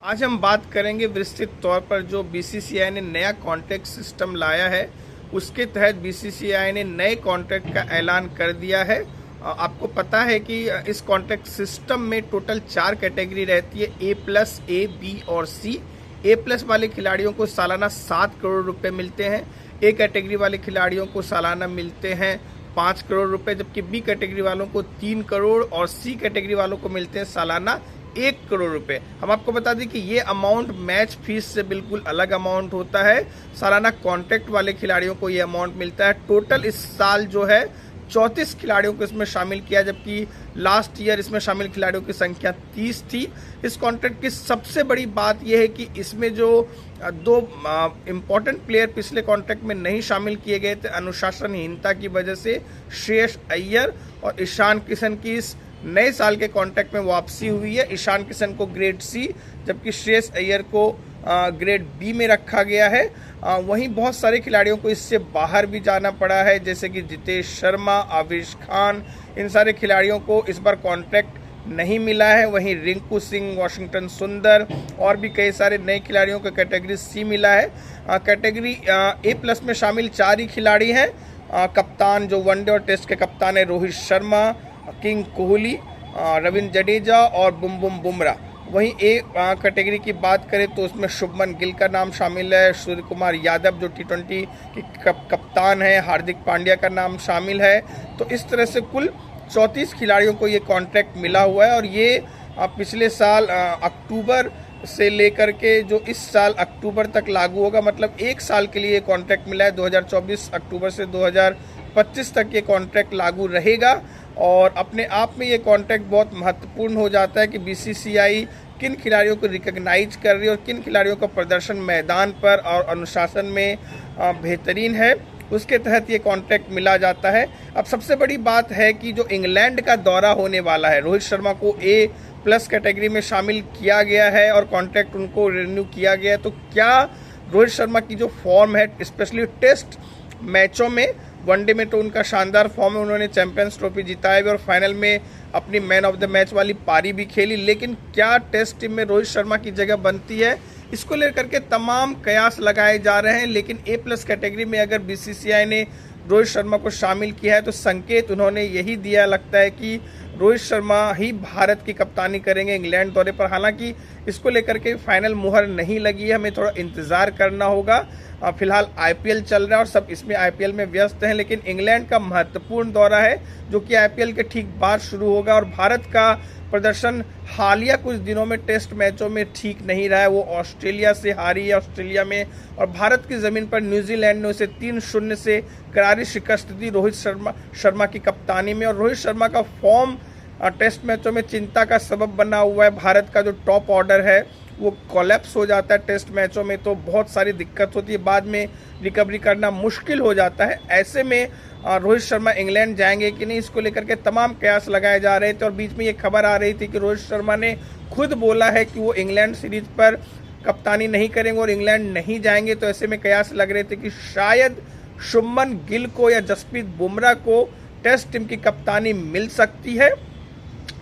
आज हम बात करेंगे विस्तृत तौर पर जो बीसीसीआई ने नया कॉन्ट्रैक्ट सिस्टम लाया है। उसके तहत बीसीसीआई ने नए कॉन्ट्रैक्ट का ऐलान कर दिया है। आपको पता है कि इस कॉन्ट्रैक्ट सिस्टम में टोटल 4 कैटेगरी रहती है, A+, A, B और C। A+ वाले खिलाड़ियों को सालाना 7 करोड़ रुपए मिलते हैं। A कैटेगरी वाले खिलाड़ियों को सालाना मिलते हैं 5 करोड़ रुपए, जबकि B कैटेगरी वालों को 3 करोड़ और C कैटेगरी वालों को मिलते हैं सालाना 1 करोड़ रुपए। हम आपको बता दें कि ये अमाउंट मैच फीस से बिल्कुल अलग अमाउंट होता है। सालाना कॉन्ट्रैक्ट वाले खिलाड़ियों को ये अमाउंट मिलता है। टोटल इस साल जो है 34 खिलाड़ियों को इसमें शामिल किया, जबकि लास्ट ईयर इसमें शामिल खिलाड़ियों की संख्या 30 थी। इस कॉन्ट्रैक्ट की सबसे बड़ी बात यह है कि इसमें जो 2 इम्पॉर्टेंट प्लेयर पिछले कॉन्ट्रैक्ट में नहीं शामिल किए गए थे अनुशासनहीनता की वजह से, श्रेयस अय्यर और ईशान किशन की इस नए साल के कॉन्ट्रैक्ट में वापसी हुई है। ईशान किशन को ग्रेड C जबकि श्रेयस अय्यर को ग्रेड B में रखा गया है। वहीं बहुत सारे खिलाड़ियों को इससे बाहर भी जाना पड़ा है, जैसे कि जितेश शर्मा, आवेश खान, इन सारे खिलाड़ियों को इस बार कॉन्ट्रैक्ट नहीं मिला है। वहीं रिंकू सिंह, वाशिंगटन सुंदर और भी कई सारे नए खिलाड़ियों को कैटेगरी C मिला है। कैटेगरी A+ में शामिल 4 ही खिलाड़ी हैं। कप्तान जो वनडे और टेस्ट के कप्तान है रोहित शर्मा, किंग कोहली, रविंद्र जडेजा और बुमराह। वहीं A कैटेगरी की बात करें तो उसमें शुभमन गिल का नाम शामिल है, सूर्य कुमार यादव जो T20 की कप्तान है, हार्दिक पांड्या का नाम शामिल है। तो इस तरह से कुल 34 खिलाड़ियों को ये कॉन्ट्रैक्ट मिला हुआ है और ये पिछले साल अक्टूबर से लेकर के जो इस साल अक्टूबर तक लागू होगा, मतलब 1 साल के लिए कॉन्ट्रैक्ट मिला है। 2024 अक्टूबर से 2025 तक ये कॉन्ट्रैक्ट लागू रहेगा। और अपने आप में ये कॉन्ट्रैक्ट बहुत महत्वपूर्ण हो जाता है कि बीसीसीआई किन खिलाड़ियों को रिकॉग्नाइज कर रही है और किन खिलाड़ियों का प्रदर्शन मैदान पर और अनुशासन में बेहतरीन है, उसके तहत ये कॉन्ट्रैक्ट मिला जाता है। अब सबसे बड़ी बात है कि जो इंग्लैंड का दौरा होने वाला है, रोहित शर्मा को A+ कैटेगरी में शामिल किया गया है और कॉन्ट्रैक्ट उनको रिन्यू किया गया है। तो क्या रोहित शर्मा की जो फॉर्म है, स्पेशली टेस्ट मैचों में, वनडे में तो उनका शानदार फॉर्म है, उन्होंने चैंपियंस ट्रॉफी जिताया भी और फाइनल में अपनी मैन ऑफ द मैच वाली पारी भी खेली, लेकिन क्या टेस्ट टीम में रोहित शर्मा की जगह बनती है, इसको लेकर के तमाम कयास लगाए जा रहे हैं। लेकिन A+ कैटेगरी में अगर बीसीसीआई ने रोहित शर्मा को शामिल किया है तो संकेत उन्होंने यही दिया लगता है कि रोहित शर्मा ही भारत की कप्तानी करेंगे इंग्लैंड दौरे पर। हालांकि इसको लेकर के फाइनल मुहर नहीं लगी है, हमें थोड़ा इंतज़ार करना होगा। फिलहाल IPL चल रहा है और सब इसमें IPL में व्यस्त हैं, लेकिन इंग्लैंड का महत्वपूर्ण दौरा है जो कि IPL के ठीक बाद शुरू होगा। और भारत का प्रदर्शन हालिया कुछ दिनों में टेस्ट मैचों में ठीक नहीं रहा है। वो ऑस्ट्रेलिया से हारी है ऑस्ट्रेलिया में, और भारत की ज़मीन पर न्यूजीलैंड ने उसे 3-0 से करारी शिकस्त दी रोहित शर्मा की कप्तानी में। और रोहित शर्मा का फॉर्म टेस्ट मैचों में चिंता का सबब बना हुआ है। भारत का जो टॉप ऑर्डर है वो कोलैप्स हो जाता है टेस्ट मैचों में, तो बहुत सारी दिक्कत होती है, बाद में रिकवरी करना मुश्किल हो जाता है। ऐसे में रोहित शर्मा इंग्लैंड जाएंगे कि नहीं, इसको लेकर के तमाम कयास लगाए जा रहे थे। और बीच में ये खबर आ रही थी कि रोहित शर्मा ने खुद बोला है कि वो इंग्लैंड सीरीज पर कप्तानी नहीं करेंगे और इंग्लैंड नहीं जाएंगे। तो ऐसे में कयास लग रहे थे कि शायद शुभमन गिल को या जसप्रीत बुमराह को टेस्ट टीम की कप्तानी मिल सकती है।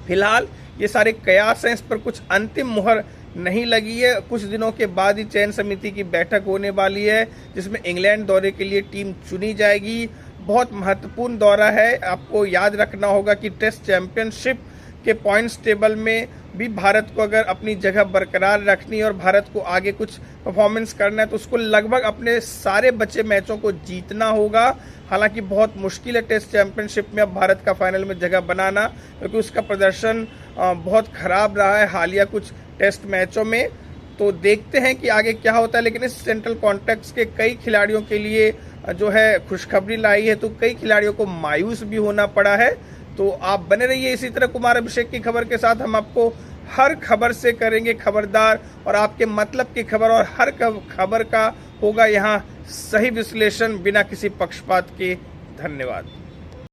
फिलहाल ये सारे कयास हैं, इस पर कुछ अंतिम मुहर नहीं लगी है। कुछ दिनों के बाद ही चयन समिति की बैठक होने वाली है जिसमें इंग्लैंड दौरे के लिए टीम चुनी जाएगी। बहुत महत्वपूर्ण दौरा है। आपको याद रखना होगा कि टेस्ट चैंपियनशिप के पॉइंट्स टेबल में भी भारत को अगर अपनी जगह बरकरार रखनी है और भारत को आगे कुछ परफॉर्मेंस करना है तो उसको लगभग अपने सारे बचे मैचों को जीतना होगा। हालांकि बहुत मुश्किल है टेस्ट चैंपियनशिप में अब भारत का फाइनल में जगह बनाना, क्योंकि उसका प्रदर्शन बहुत खराब रहा है हालिया कुछ टेस्ट मैचों में। तो देखते हैं कि आगे क्या होता है। लेकिन इस सेंट्रल कॉन्ट्रैक्ट्स के कई खिलाड़ियों के लिए जो है खुशखबरी लाई है, तो कई खिलाड़ियों को मायूस भी होना पड़ा है। तो आप बने रहिए इसी तरह कुमार अभिषेक की खबर के साथ। हम आपको हर खबर से करेंगे खबरदार और आपके मतलब की खबर, और हर खबर का होगा यहाँ सही विश्लेषण बिना किसी पक्षपात के। धन्यवाद।